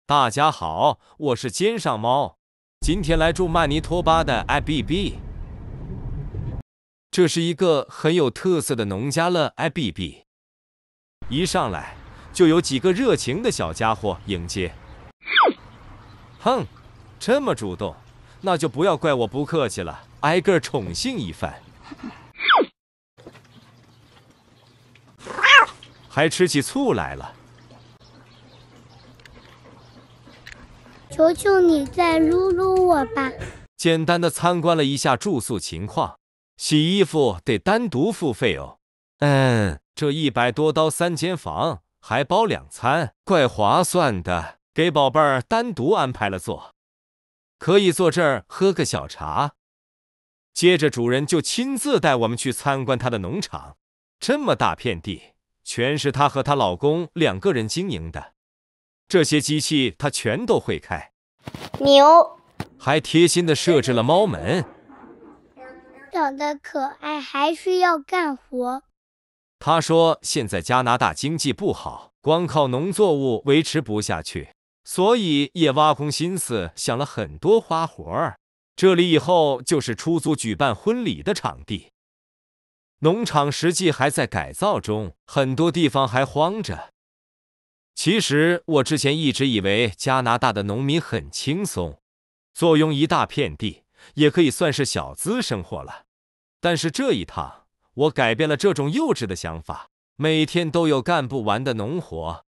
大家好，我是肩上猫，今天来住曼尼托巴的 IBB。这是一个很有特色的农家乐 IBB， 一上来就有几个热情的小家伙迎接。哼，这么主动，那就不要怪我不客气了，挨个宠幸一番。还吃起醋来了。求求你再撸撸我吧。简单的参观了一下住宿情况，洗衣服得单独付费哦。这100多刀3间房，还包2餐，怪划算的。给宝贝儿单独安排了座，可以坐这儿喝个小茶。接着主人就亲自带我们去参观他的农场，这么大片地，全是她和她老公2个人经营的。这些机器他全都会开，牛还贴心的设置了猫门。长得可爱还是要干活。他说现在加拿大经济不好，光靠农作物维持不下去，所以也挖空心思想了很多花活儿。这里以后就是出租举办婚礼的场地。农场实际还在改造中，很多地方还荒着。其实我之前一直以为加拿大的农民很轻松，坐拥一大片地，也可以算是小资生活了。但是这一趟，我改变了这种幼稚的想法，每天都有干不完的农活，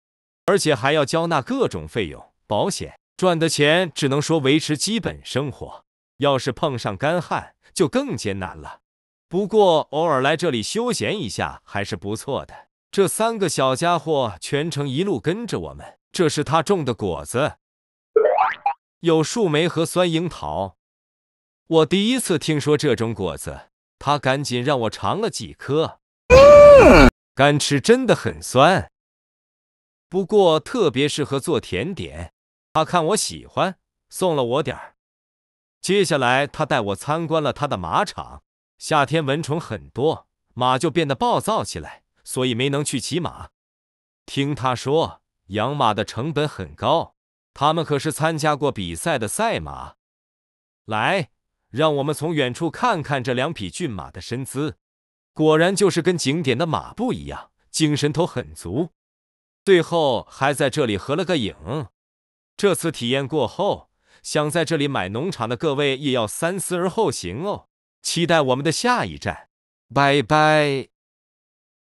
而且还要交纳各种费用、保险，赚的钱只能说维持基本生活，要是碰上干旱，就更艰难了。不过偶尔来这里休闲一下还是不错的。这3个小家伙全程一路跟着我们，这是他种的果子，有树莓和酸樱桃。我第一次听说这种果子，他赶紧让我尝了几颗，干吃真的很酸，不过特别适合做甜点。他看我喜欢，送了我点儿。接下来他带我参观了他的马场，夏天蚊虫很多，马就变得暴躁起来，所以没能去骑马。听他说，养马的成本很高，他们可是参加过比赛的赛马。来，让我们从远处看看这2匹骏马的身姿，果然就是跟景点的马不一样，精神头很足。最后还在这里合了个影。这次体验过后，想在这里买农场的各位也要三思而后行哦。期待我们的下一站，拜拜。